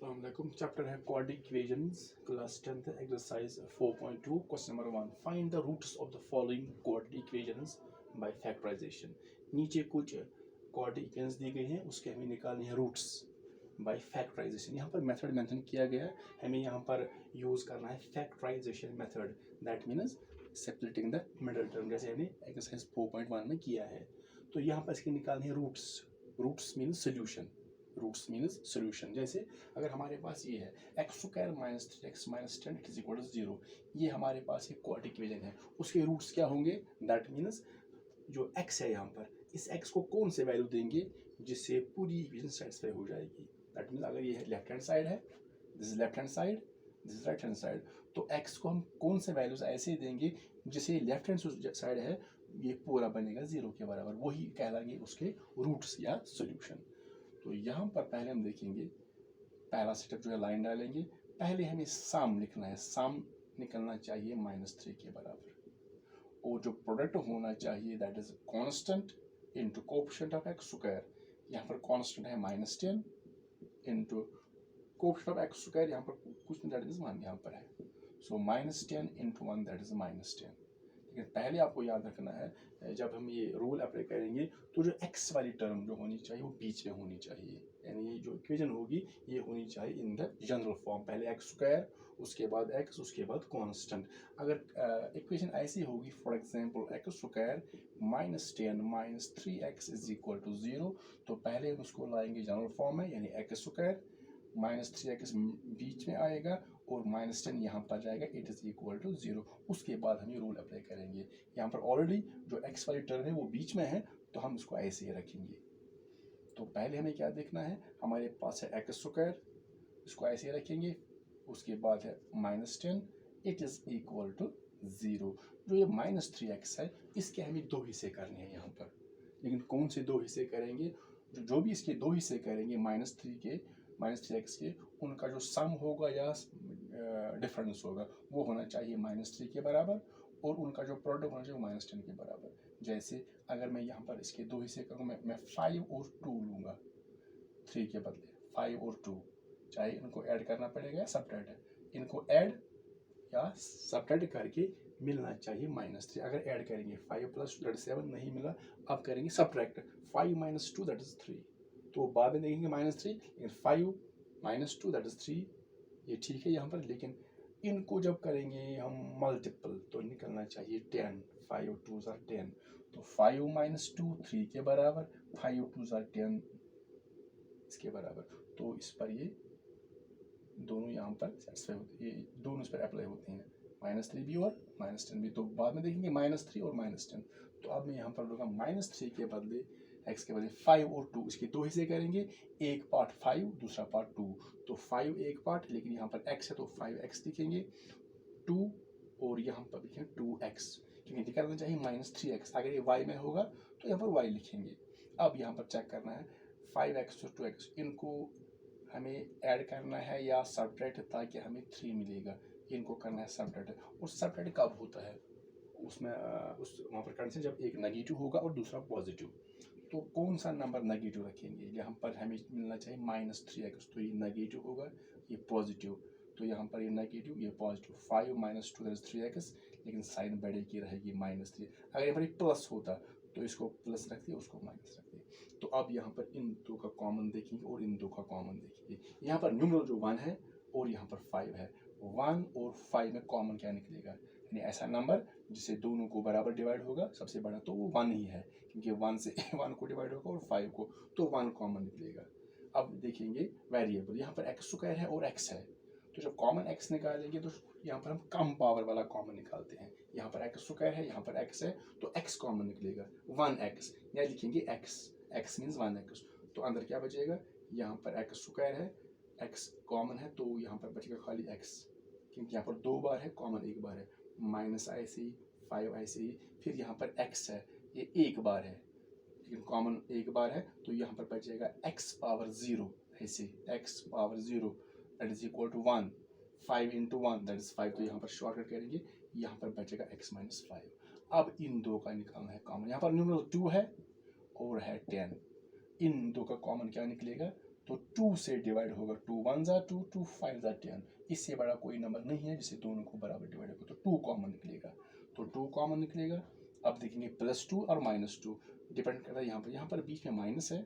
अस्सलाम वालेकुम। चैप्टर है quadratic equations, class 10th exercise 4.2। Question number 1, find the roots of the following quadratic equations by factorization. नीचे कुछ quadric equations दी गई हैं, उसके हमें निकालने हैं रूट्स बाय फैक्टराइजेशन। यहाँ पर मेथड मेंशन किया गया है, हमें यहाँ पर यूज़ करना है factorization method, that means separating the middle term, जैसे हमने एक्सरसाइज 4.1 में किया है। तो यहाँ पर इसके निकालने हैं roots. Roots means solution, roots means solution. जैसे अगर हमारे पास ये है x square minus 3x minus 10 it is equal to 0, ये हमारे पास एक क्वाड्रिक इक्वेशन है, उसके रूट्स क्या होंगे? दैट मीन्स जो x है यहाँ पर, इस x को कौन से वैल्यू देंगे जिससे पूरी इक्वेशन सेटिस्फाई हो जाएगी। दैट मीन्स अगर ये लेफ्ट हैंड साइड है, this is left hand side, this is right hand side, तो x को हम कौन से वैल्यूज ऐसे देंगे जिसे लेफ्ट हैंड साइड है ये पूरा बनेगा 0 के बराबर, वही कहलाएंगे उसके रूट्स या सोल्यूशन। तो यहाँ पर पहले हम देखेंगे, पहला स्टेप जो है लाइन डालेंगे, पहले हमें सम लिखना है, सम निकलना चाहिए -3 के बराबर, और जो प्रोडक्ट होना चाहिए that is constant into coefficient of x square. यहाँ पर कांस्टेंट है -10 into coefficient of x square, यहाँ पर कुछ नहीं, दैट इज 1 यहाँ पर है, सो -10 इनटू 1 दैट इज -10। लेकिन पहले आपको याद रखना है, जब हम ये रूल अप्लाई करेंगे तो जो x वाली टर्म जो होनी चाहिए वो बीच में होनी चाहिए, यानी ये जो इक्वेशन होगी ये होनी चाहिए इन द जनरल फॉर्म, पहले एक्स स्क्वायर, उसके बाद x, उसके बाद कांस्टेंट। अगर इक्वेशन ऐसी होगी, for example x square -10 minus 3x is equal to 0, तो पहले हम उसको लाएंगे जनरल फॉर्म में, यानी एक्स स्क्वायर -3x बीच में आएगा और -10 यहाँ पर जाएगा, इट इज इक्वल टू 0। उसके बाद हम ये रूल अप्लाई करेंगे। यहाँ पर ऑलरेडी जो x वाली टर्म है वो बीच में है, तो हम इसको ऐसे ही रखेंगे। तो पहले हमें क्या देखना है, हमारे पास है एक्स स्क्वायर, इसको ऐसे ही रखेंगे, उसके बाद है -10 इट इज इक्वल टू 0। जो ये -3x है इसके हमें दो हिस्से करने हैं यहाँ पर, लेकिन कौन से दो हिस्से करेंगे? जो भी इसके दो हिस्से करेंगे -3x के, उनका जो सम होगा या डिफरेंस होगा वो होना चाहिए -3 के बराबर, और उनका जो प्रोडक्ट होना चाहिए वो -10 के बराबर। जैसे अगर मैं यहाँ पर इसके दो हिस्से करूँ, मैं 5 और 2 लूँगा, 3 के बदले 5 और 2, चाहे इनको ऐड करना पड़ेगा या सब्ट्रैक्ट, इनको ऐड या सब्ट्रैक्ट करके मिलना चाहिए -3। अगर ऐड करेंगे 5 + 2 दैट इज 7, नहीं मिला, अब करेंगे सब्ट्रैक्ट 5 - 2 दैट इज 3, तो बाद में देखेंगे -3, लेकिन 5 - 2 दैट इज 3, ये ठीक है यहाँ पर। लेकिन इनको जब करेंगे हम मल्टीपल तो निकलना चाहिए 10, 5 2 are 10, तो 5 - 2 3 के बराबर, 5 2 are 10 इसके बराबर, तो इस पर ये दोनों यहाँ पर सेटिस्फाई होते हैं, ये दोनों इस पर अप्लाई होते हैं, -3 भी और -10 भी। तो बाद में देखेंगे -3 और -10, तो अब मैं यहाँ पर लूँगा -3 के बदले x के बदले 5 और 2, इसके दो हिस्से करेंगे, एक पार्ट 5 दूसरा पार्ट 2, तो 5 एक पार्ट, लेकिन यहाँ पर x है तो 5x लिखेंगे, 2 और यहाँ पर लिखेंगे 2x, क्योंकि निकालना चाहिए -3x, अगर ये y में होगा तो यहाँ पर y लिखेंगे। अब यहाँ पर चेक करना है 5x और 2x, इनको हमें ऐड करना है या सब्ट्रैक्ट, ताकि हमें 3 मिलेगा, इनको करना है सब्ट्रैक्ट। और सब्ट्रैक्ट कब होता है? उसमें उस वहाँ पर कंडीशन जब एक नेगेटिव होगा और दूसरा पॉजिटिव, तो कौन सा नंबर नेगेटिव रखेंगे? यहाँ पर हमें मिलना चाहिए -3x, तो ये नेगेटिव होगा, ये पॉजिटिव, तो यहाँ पर ये नेगेटिव ये पॉजिटिव, 5 - 2 दैट इज 3x, लेकिन साइन बड़े की रहेगी -3। अगर यहाँ पर प्लस होता तो इसको प्लस रखते, उसको माइनस रखते। तो अब यहाँ पर इन दो का कॉमन देखेंगे और इन दो का कॉमन देखेंगे। यहाँ पर न्यूमरल जो 1 है और यहाँ पर 5 है, 1 और 5 में कॉमन क्या निकलेगा? यानी ऐसा नंबर जिससे दोनों को बराबर डिवाइड होगा, सबसे बड़ा तो वो 1 ही है, क्योंकि 1 से 1 को डिवाइड होगा और 5 को, तो 1 कॉमन निकलेगा। अब देखेंगे वेरिएबल, यहाँ पर एक्स स्क्वायर है और x है, तो जब कॉमन x निकालेंगे तो यहाँ पर हम कम पावर वाला कॉमन निकालते हैं। यहाँ पर एक्स स्क्वायर है, यहाँ पर x है, तो x कॉमन निकलेगा 1x, या लिखेंगे x मीन्स 1x, तो अंदर क्या बचेगा? यहाँ पर एक्स स्क्वायर है, x कॉमन है, तो यहाँ पर बचेगा खाली x, क्योंकि यहाँ पर 2 बार है, कॉमन एक बार है, माइनस ऐसे ही 5 ऐसे ही, फिर यहाँ पर x है, ये एक बार है लेकिन कॉमन एक बार है, तो यहाँ पर बचेगा x पावर 0, ऐसे x power 0 that is equal to 1, 5 × 1 that is 5, तो यहाँ पर शॉर्टकट करेंगे, यहाँ पर बचेगा x - 5। अब इन दो का निकालना है कॉमन, यहाँ पर न्यूमरल 2 है और है 10, इन दो का कॉमन क्या निकलेगा? तो तो 2 से डिवाइड होगा, 2 1 ज़ा 2, 2 5 ज़ा 10, इससे बड़ा कोई नंबर नहीं है जिसे दोनों को बराबर डिवाइड होगा, तो 2 कॉमन निकलेगा, तो 2 कॉमन निकलेगा। अब देखेंगे +2 और -2 डिपेंड करता है, यहाँ पर बीच में माइनस है,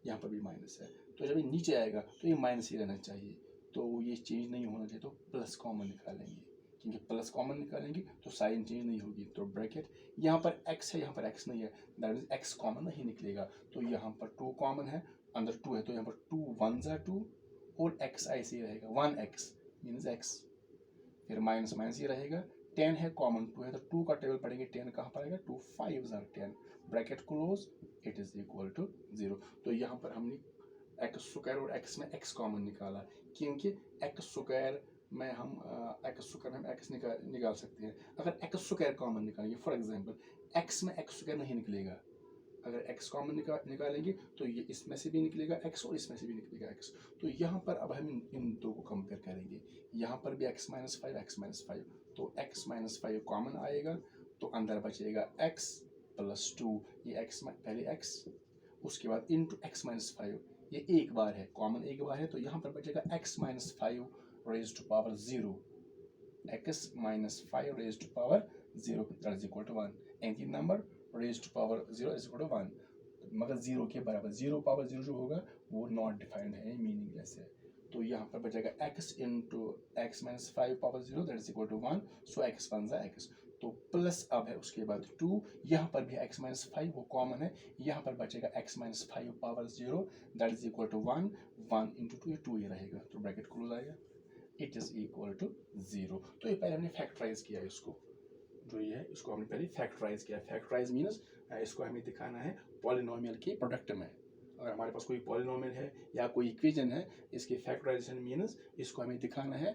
यहाँ पर भी माइनस है, तो जब ये नीचे आएगा तो ये माइनस ही रहना चाहिए, तो ये चेंज नहीं होना चाहिए, तो प्लस कॉमन निकालेंगे, क्योंकि प्लस कॉमन निकालेंगे तो साइन चेंज नहीं होगी, तो ब्रैकेट यहाँ पर x है, यहाँ पर x नहीं है, दैट मीन्स x कॉमन नहीं निकलेगा, तो यहाँ पर 2 कॉमन है, अंदर 2 है, तो यहाँ पर 2 1 ज़ा 2 और x ऐसे ही रहेगा, 1x मीन्स x, फिर माइनस माइनस ये रहेगा, 10 है कॉमन, 2 है, तो 2 का टेबल पढ़ेंगे, 10 कहाँ पर आएगा, 2 5 ज़ा 10, bracket close, it is equal to 0। तो यहाँ पर हमने एक्स स्क्वायर और एक्स में एक्स कॉमन निकाला, क्योंकि एक्स स्क्वायर में हम एक्स निकाल सकते हैं, अगर एक्स स्क्वायर कॉमन निकालेंगे, फॉर एग्जांपल एक्स में एक्स स्क्वायर नहीं निकलेगा, अगर एक्स कॉमन निकालेंगे तो ये इसमें से भी निकलेगा एक्स और इसमें से भी निकलेगा एक्स, तो यहाँ पर अब हम इन दो को कंपेयर करेंगे, यहाँ पर भी x माइनस 5, तो x माइनस 5 कॉमन आएगा, तो अंदर बचेगा x प्लस 2, ये x पहले x, उसके बाद इंटू x माइनस 5, ये एक बार है, कॉमन एक बार है, तो यहाँ पर बचेगा x minus 5 raise to power 0, x minus 5 raise to power 0 that is equal to 1, anti number raise to power 0 is equal to 1, मगर 0 के बराबर, 0 पावर 0 जो होगा वो नॉट डिफाइंड है, मीनिंगलेस है, तो यहाँ पर बचेगा x into x minus 5 power 0 that is equal to 1, so x बन जाए x, तो प्लस अब है उसके बाद 2, यहाँ पर भी x माइनस 5 वो कॉमन है, यहाँ पर बचेगा x minus 5 power 0 that is equal to 1, 1 into 2 ही रहेगा, तो ब्रैकेट क्लोज आएगा, इट इज इक्वल टू 0। तो ये पहले हमने फैक्टराइज किया है, इसको जो ये है इसको हमने पहले फैक्टराइज किया, फैक्टराइज मीन्स इसको हमें दिखाना है पॉलिनोमियल के प्रोडक्ट में, अगर हमारे पास कोई पॉलिनोमियल है या कोई इक्वेशन है, इसके फैक्टराइजेशन मीन्स इसको हमें दिखाना है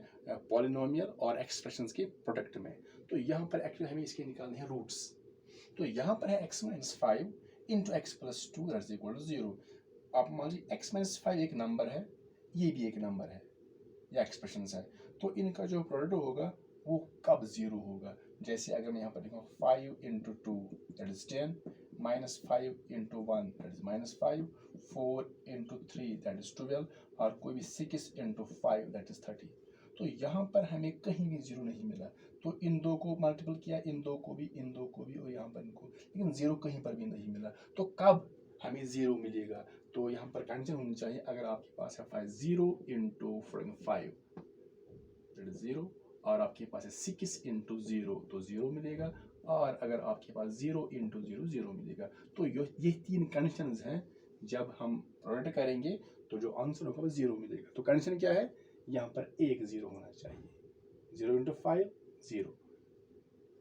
पॉलिनोमियल और एक्सप्रेशंस के प्रोडक्ट में, तो यहाँ पर एक्चुअली हमें इसके निकालने हैं रूट्स, तो यहाँ पर है x minus 5 into x plus 2 that is equal to 0, आप मान लीजिए x माइनस 5 एक नंबर है, ये भी एक नंबर है, या एक्सप्रेशन है, तो इनका जो प्रोडक्ट होगा वो कब 0 होगा, जैसे अगर मैं यहाँ पर लिखूँ 5 into 2 that is 10, minus 5 into 1 that is minus 5, 4 into 3 that is 12, और कोई भी 6 इंटू 5 दैट इज 30, तो यहाँ पर हमें कहीं भी 0 नहीं मिला, तो इन दो को मल्टीपल किया, इन दो को भी और यहाँ पर इनको, लेकिन 0 कहीं पर भी नहीं मिला, तो कब हमें 0 मिलेगा, तो यहाँ पर कंडीशन होनी चाहिए, अगर आपके पास है 5 0 इंटू 5 दैट इज 0, और आपके पास है 6 इंटू 0 तो 0 मिलेगा, और अगर आपके पास 0 इंटू 0 0 मिलेगा, तो ये तीन कंडीशंस हैं, जब हम प्रोडक्ट करेंगे तो जो आंसर होगा वो 0 मिलेगा, तो कंडीशन क्या है, यहाँ पर एक 0 होना चाहिए, 0 इंटू 5 0,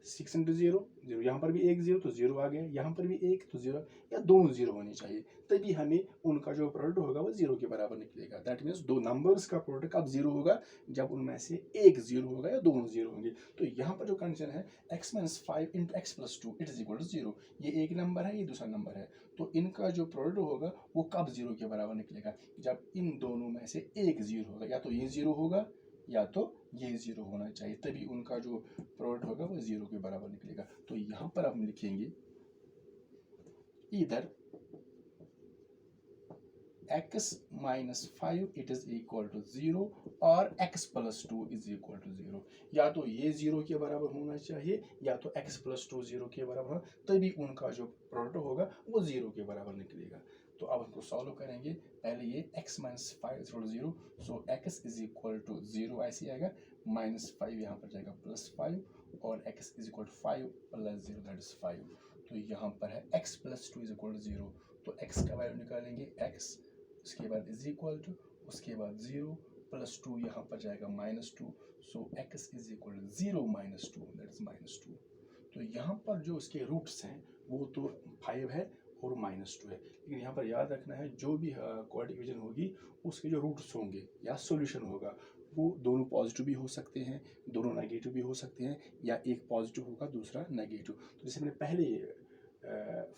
6 इंटू 0 0, यहाँ पर भी एक 0 तो 0 आ गया, यहाँ पर भी एक तो 0, या दोनों 0 होनी चाहिए, तभी हमें उनका जो प्रोडक्ट होगा वो 0 के बराबर निकलेगा, दैट मीन्स दो नंबर्स का प्रोडक्ट कब 0 होगा, जब उनमें से एक 0 होगा या दोनों 0 होंगे, तो यहाँ पर जो कंडीशन है x minus 5 into x plus 2 it is equal to 0, ये एक नंबर है, ये दूसरा नंबर है, तो इनका जो प्रोडक्ट होगा वो कब 0 के बराबर निकलेगा, जब इन दोनों में से एक 0 होगा, या तो ये 0 होगा या तो ये 0 होना चाहिए, तभी उनका जो प्रोडक्ट होगा वो 0 के बराबर निकलेगा, तो यहाँ पर हम लिखेंगे इधर x minus 5 it is equal to 0 और x plus 2 is equal to 0, या तो ये 0 के बराबर होना चाहिए या तो x प्लस 2 0 के बराबर, तभी उनका जो प्रोडक्ट होगा वो 0 के बराबर निकलेगा, तो अब हमको सॉल्व करेंगे, पहले ये x minus 5 is equal to 0, so x is equal to 0 ऐसे आएगा, माइनस 5 यहाँ पर जाएगा प्लस 5, और x is equal to 5 plus 0 that is 5, तो यहाँ पर है x plus 2 is equal to 0, तो x का वैल्यू निकालेंगे x, उसके बाद इज इक्वल टू, उसके बाद 0 प्लस 2 यहाँ पर जाएगा minus 2, so x is equal to 0 minus 2 that is minus 2, तो यहाँ पर जो इसके रूट्स हैं वो तो 5 है और माइनस 2 है, लेकिन यहाँ पर याद रखना है जो भी क्वाड्रेटिक इक्वेशन होगी उसके जो रूट्स होंगे या सॉल्यूशन होगा वो दोनों पॉजिटिव भी हो सकते हैं, दोनों नेगेटिव भी हो सकते हैं, या एक पॉजिटिव होगा दूसरा नेगेटिव, तो जैसे मैंने पहले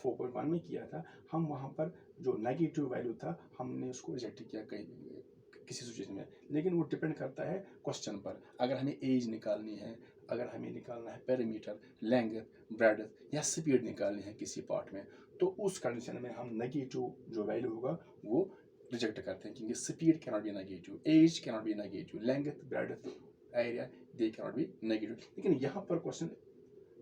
4.1 में किया था, हम वहाँ पर जो नेगेटिव वैल्यू था हमने उसको रिजेक्ट किया किसी सिचुएशन में, लेकिन वो डिपेंड करता है क्वेश्चन पर, अगर हमें एज निकालनी है, अगर हमें निकालना है पेरीमीटर, लेंथ, ब्रेड्थ या स्पीड निकालनी है किसी पार्ट में, तो उस कंडीशन में हम नेगेटिव जो वैल्यू होगा वो रिजेक्ट करते हैं, क्योंकि speed cannot be negative, age cannot be negative, length, breadth, area, they cannot be negative. लेकिन यहाँ पर क्वेश्चन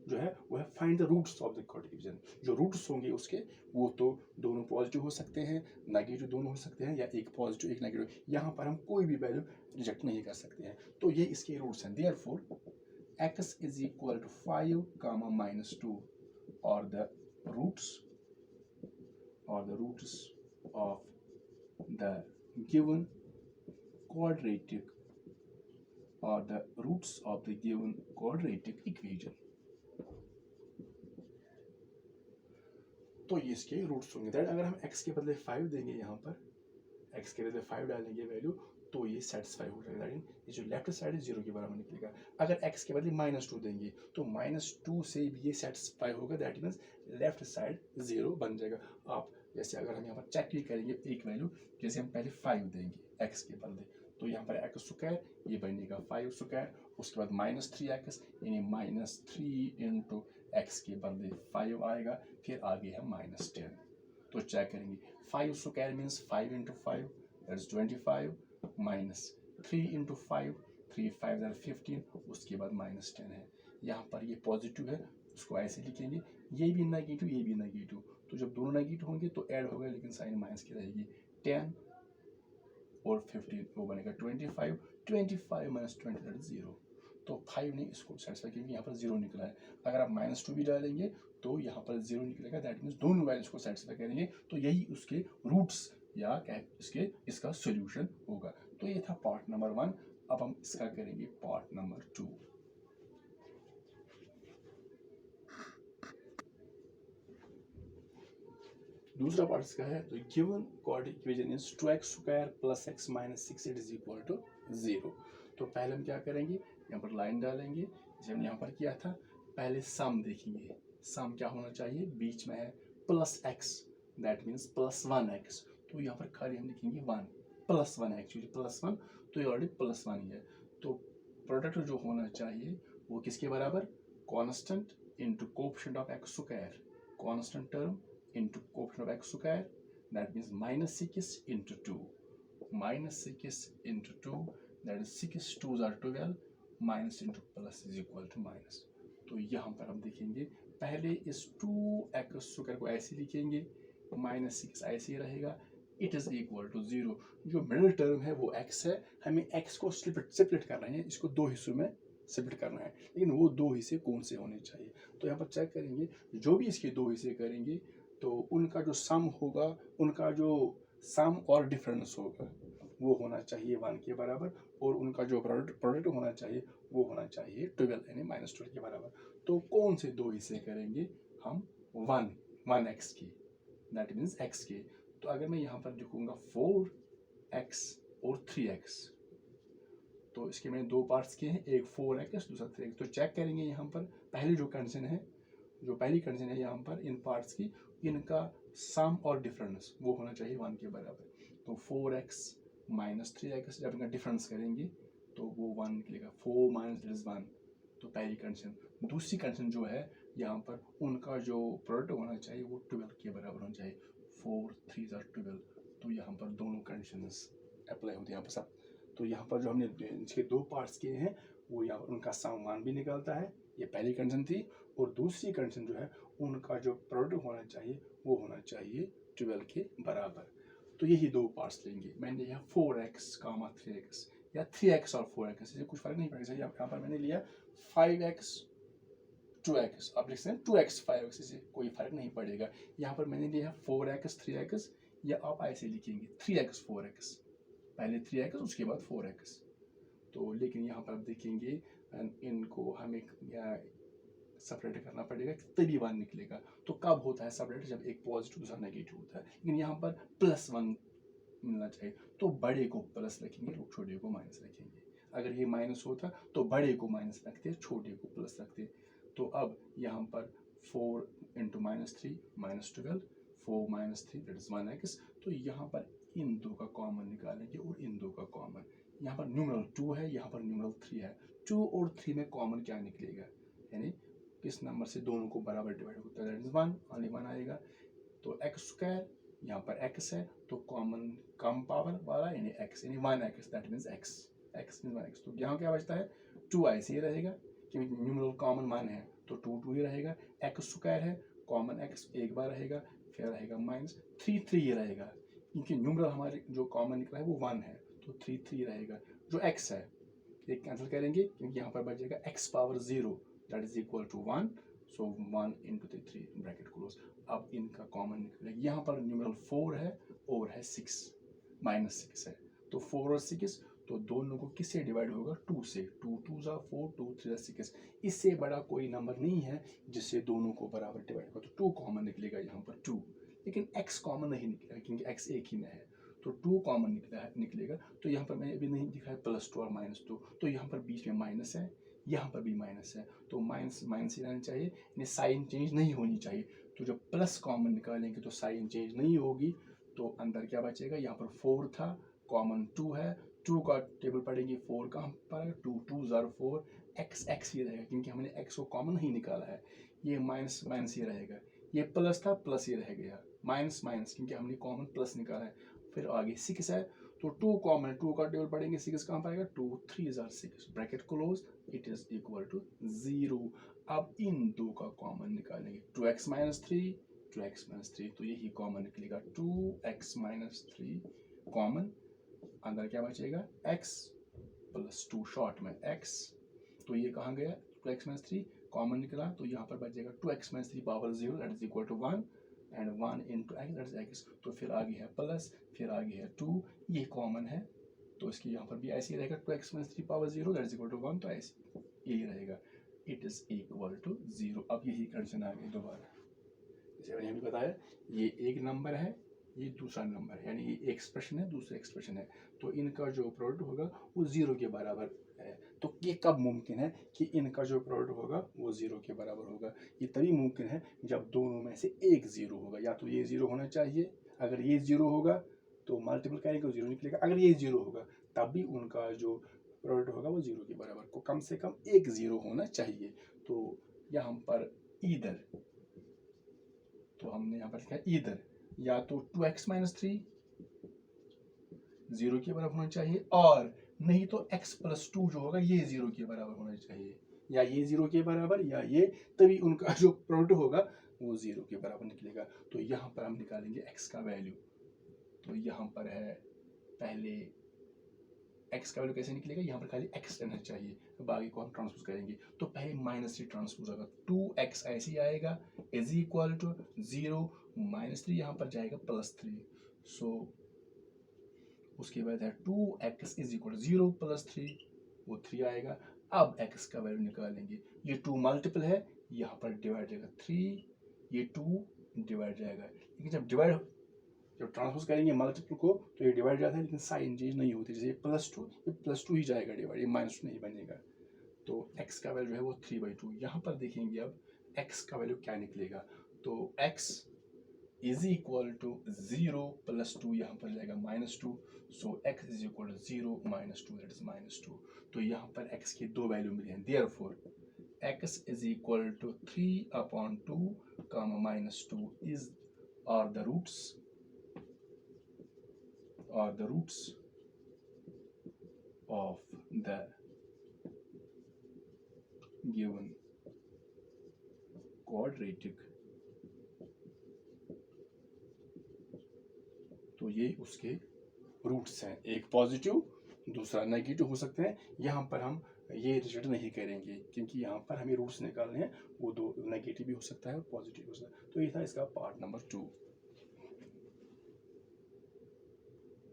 जो है वो है find the roots of the quadratic equation. जो रूट्स होंगे उसके वो तो दोनों पॉजिटिव हो सकते हैं, नेगेटिव दोनों हो सकते हैं, या एक पॉजिटिव एक नेगेटिव। यहाँ पर हम कोई भी वैल्यू रिजेक्ट नहीं कर सकते हैं। तो ये इसके रूट्स हैं। Therefore x is equal to 5, -2 or the roots of the given quadratic equation। तो ये इसके रूट्स होंगे। दैट अगर हम x के बदले 5 देंगे, यहाँ पर x के बदले 5 डालेंगे वैल्यू, तो ये सेटिस्फाई हो जाएगा। ये जो लेफ्ट साइड है 0 के बराबर निकलेगा। अगर x के बदले -2 देंगे तो -2 से भी ये सेटिस्फाई होगा। दैट मीन्स लेफ्ट साइड 0 बन जाएगा। आप जैसे अगर हम यहाँ पर चेक भी करेंगे एक वैल्यू, जैसे हम पहले 5 देंगे x के बदले, तो यहाँ पर x स्क्वायर ये बनेगा 5 स्क्वायर, उसके बाद -3x यानी -3 इंटू x के बदले 5 आएगा, फिर आगे है -10। तो चेक करेंगे 5 square means 5 into 5 that is 25 -3 into 5 3 5 15, उसके बाद -10 है। यहाँ पर ये पॉजिटिव है, उसको ऐसे लिखेंगे, ये भी नेगेटिव ये भी नेगेटिव, तो जब दोनों नेगेटिव होंगे तो ऐड होगा, लेकिन साइन माइनस की रहेगी। 10 और 15 वो बनेगा 25 25 -20 दैट इज 0। तो 5 ने इसको सेटिस्फाई किया, यहाँ पर 0 निकला है। अगर आप -2 भी डालेंगे तो यहाँ पर 0 निकलेगा। दैट मीन्स दोनों वैल्यूज को सेटिस्फाई करेंगे, तो यही उसके रूट्स या क्या इसका सोल्यूशन होगा। तो ये था पार्ट नंबर 1। अब हम इसका करेंगे पार्ट नंबर 2। दूसरा पार्ट इसका है, तो given quadratic equation is 2x square plus x minus 6 it is equal to 0। तो पहले हम क्या करेंगे, यहाँ पर लाइन डालेंगे जैसे हमने यहाँ पर किया था। पहले सम देखेंगे, सम क्या होना चाहिए, बीच में है plus x, that means plus 1x। तो यहाँ पर खाली हम लिखेंगे 1 प्लस 1, एक्चुअली प्लस 1, तो ये ऑलरेडी प्लस 1 ही है। तो प्रोडक्ट जो होना चाहिए वो किसके बराबर, constant into coefficient of x square, constant term into coefficient of x square, that means -6 into 2, -6 into 2, that is 6 2s are 12, minus into plus is equal to minus। तो यहाँ पर हम देखेंगे पहले इस 2x स्क्वायर को ऐसे लिखेंगे, -6 ऐसे ही रहेगा, इट इज इक्वल टू 0। जो मिडिल टर्म है वो x है, हमें x को स्प्लिट करना है, इसको दो हिस्सों में स्प्लिट करना है, लेकिन वो दो हिस्से कौन से होने चाहिए। तो यहाँ पर चेक करेंगे, जो भी इसके दो हिस्से करेंगे तो उनका जो सम होगा, उनका जो सम और डिफरेंस होगा वो होना चाहिए 1 के बराबर, और उनका जो प्रोडक्ट होना चाहिए वो होना चाहिए 12 यानी -12 के बराबर। तो कौन से दो हिस्से करेंगे हम, 1x की, दैट मीन्स x के। तो अगर मैं यहाँ पर लिखूंगा 4x और 3x, तो इसके मैंने दो पार्ट्स किए हैं, एक 4x दूसरा 3x। तो चेक करेंगे यहाँ पर पहली जो कंडीशन है, जो पहली कंडीशन है यहाँ पर इन पार्ट्स की, इनका सम और डिफरेंस वो होना चाहिए 1 के बराबर। तो 4x माइनस 3x जब इनका डिफरेंस करेंगे तो वो 1 निकलेगा, 4 माइनस 1। तो पहली कंडीशन। दूसरी कंडीशन जो है यहाँ पर उनका जो प्रोडक्ट होना चाहिए वो 12 के बराबर होना चाहिए, 4 3 are 12। तो यहाँ पर दोनों कंडीशंस अप्लाई होती है यहाँ पर सब। तो यहाँ पर जो हमने इसके दो पार्ट्स किए हैं वो यहाँ पर उनका सम 1 भी निकलता है, ये पहली कंडीशन थी। और दूसरी कंडीशन जो है उनका जो प्रोडक्ट होना चाहिए वो होना चाहिए 12 के बराबर। तो यही दो पार्ट्स लेंगे। मैंने यहाँ 4x, 3x या 3x और 4x, इससे कुछ फर्क नहीं पड़ेगा। यहाँ पर मैंने लिया 5x 2x, आप लिख सकते हैं 2x 5x, इससे कोई फर्क नहीं पड़ेगा। यहाँ पर मैंने लिया 4x 3x, या आप ऐसे लिखेंगे 3x 4x, पहले 3x उसके बाद 4x। तो लेकिन यहाँ पर आप देखेंगे इनको हमें सेपरेट करना पड़ेगा, तभी 1 निकलेगा। तो कब होता है सेपरेट, जब एक पॉजिटिव दूसरा नेगेटिव होता है। लेकिन यहाँ पर +1 मिलना चाहिए, तो बड़े को प्लस रखेंगे और छोटे को माइनस रखेंगे। अगर ये माइनस होता तो बड़े को माइनस रखते, छोटे को प्लस रखते। तो अब यहाँ पर 4 इंटू -3 -12, 4 -3 दैट इज 1x। तो यहाँ पर इन दो का कॉमन निकालेंगे और इन दो का कॉमन, यहाँ पर न्यूमरल 2 है, यहाँ पर न्यूमरल 3 है। 2 और 3 में कॉमन क्या निकलेगा, यानी किस नंबर से दोनों को बराबर डिवाइड होता है, दैट इज 1, ओनली 1 आएगा। तो x स्क्वायर यहाँ पर x है तो कॉमन कम पावर वाला यानी x यानी 1x, that means x means 1x। तो यहाँ क्या बचता है 2 ऐसे ही रहेगा क्योंकि न्यूमरल कॉमन 1 है तो 2 ही रहेगा। x स्क्वायर है कॉमन x एक बार रहेगा, फिर रहेगा माइनस 3 ही रहेगा क्योंकि न्यूमरल हमारे जो कॉमन निकला है वो 1 है तो 3 रहेगा। जो x है ये कैंसिल करेंगे क्योंकि यहाँ पर बचेगा x power 0 that is equal to 1, so 1 into 3 bracket close. अब इनका कॉमन निकलेगा, यहाँ पर न्यूमरल 4 है और है 6 -6 है तो 4 और 6 तो दोनों को किससे डिवाइड होगा 2 से, 2 2 ज़ा 4 2 3 ज़ा 6। इससे बड़ा कोई नंबर नहीं है जिससे दोनों को बराबर डिवाइड होगा तो 2 कॉमन निकलेगा यहाँ पर 2, लेकिन x कॉमन नहीं निकलेगा क्योंकि x एक ही में है तो 2 कॉमन निकलेगा। तो यहाँ पर मैंने अभी नहीं दिखाया +2 और -2 तो यहाँ पर बीच में माइनस है, यहाँ पर भी माइनस है तो माइनस माइनस ही रहना चाहिए यानी साइन चेंज नहीं होनी चाहिए। तो जब प्लस कॉमन निकालेंगे तो साइन चेंज नहीं होगी तो अंदर क्या बचेगा, यहाँ पर 4 था कॉमन 2 है, 2 का टेबल पढ़ेंगे 4 कहाँ पर 2 2 ज़ार 4 x ही रहेगा क्योंकि हमने x को कॉमन नहीं निकाला है। ये माइनस माइनस ही रहेगा, ये प्लस था प्लस ही रह गया, माइनस माइनस क्योंकि हमने कॉमन प्लस निकाला है। फिर आगे 6 है तो 2 कॉमन, 2 का टेबल पढ़ेंगे 6 कहाँ पाएगा 2 3 ज़ार 6 bracket close, it is equal to 0। अब इन दो का कॉमन निकालेंगे 2x - 3 2x - 3 तो यही कॉमन निकलेगा 2x - 3 कॉमन, अंदर क्या बचेगा x + 2 शॉर्ट में x, तो ये कहाँ गया 2x - 3 कॉमन निकला तो यहाँ पर बचेगा 2x - 3 power 0 that is equal to 1 and 1 into x that is x। तो फिर आगे है प्लस, फिर आगे है 2, ये कॉमन है तो इसकी यहाँ पर भी ऐसे ही रहेगा 2x - 3 power 0 that is equal to 1 तो ऐसे यही रहेगा, इट इज इक्वल टू 0। अब यही कंडीशन आ गई दोबारा, जैसे मैंने अभी बताया ये एक नंबर है ये दूसरा नंबर है यानी ये एक एक्सप्रेशन है दूसरा एक्सप्रेशन है तो इनका जो प्रोडक्ट होगा वो 0 के बराबर है। तो ये कब मुमकिन है कि इनका जो प्रोडक्ट होगा वो 0 के बराबर होगा, ये तभी मुमकिन है जब दोनों में से एक 0 होगा। या तो ये 0 होना चाहिए, अगर ये 0 होगा तो मल्टीपल करेंगे तो 0 निकलेगा, अगर ये 0 होगा तब भी उनका जो प्रोडक्ट होगा वो 0 के बराबर को कम से कम एक 0 होना चाहिए। तो यहाँ पर ईदर, तो हमने यहाँ पर लिखा ईदर या तो 2x - 3 0 के बराबर होना चाहिए और नहीं तो x + 2 जो होगा ये 0 के बराबर होना चाहिए, या ये 0 के बराबर या ये, तभी उनका जो प्रोडक्ट होगा वो 0 के बराबर निकलेगा। तो यहाँ पर हम निकालेंगे x का वैल्यू, तो यहाँ पर है पहले x का वैल्यू कैसे निकलेगा, यहाँ पर खाली x रहना चाहिए, बाकी को हम ट्रांसपोज करेंगे तो पहले -3 ट्रांसपोज होगा 2x ऐसे ही आएगा इज इक्वल टू 0 -3 यहाँ पर जाएगा +3, सो उसके बाद है 2x इज इक्वल 0 + 3 वो 3 आएगा। अब x का वैल्यू निकालेंगे, ये 2 मल्टीपल है यहाँ पर डिवाइड जाएगा 3, ये 2 डिवाइड जाएगा, लेकिन जब ट्रांसपोज करेंगे मल्टीपल को तो ये डिवाइड जाता है लेकिन साइन चेंज नहीं होती, जैसे +2 ये +2 ही जाएगा डिवाइड, ये -2 नहीं बनेगा। तो x का वैल्यू है वो 3/2। यहाँ पर देखेंगे अब x का वैल्यू क्या निकलेगा, तो x इज इक्वल टू 0 + 2 यहाँ पर जाएगा -2, so x is equal to 0 -2 that is -2। तो यहाँ पर x की दो वैल्यू मिली हैं, therefore x is equal to 3/2 -2 is are the roots of the given quadratic, तो ये उसके रूट्स हैं, एक पॉजिटिव दूसरा नेगेटिव हो सकते हैं। यहाँ पर हम ये रिजल्ट नहीं करेंगे क्योंकि यहाँ पर हमें रूट्स निकालने हैं, वो दो नेगेटिव भी हो सकता है और पॉजिटिव हो सकता है। तो ये था इसका पार्ट नंबर 2।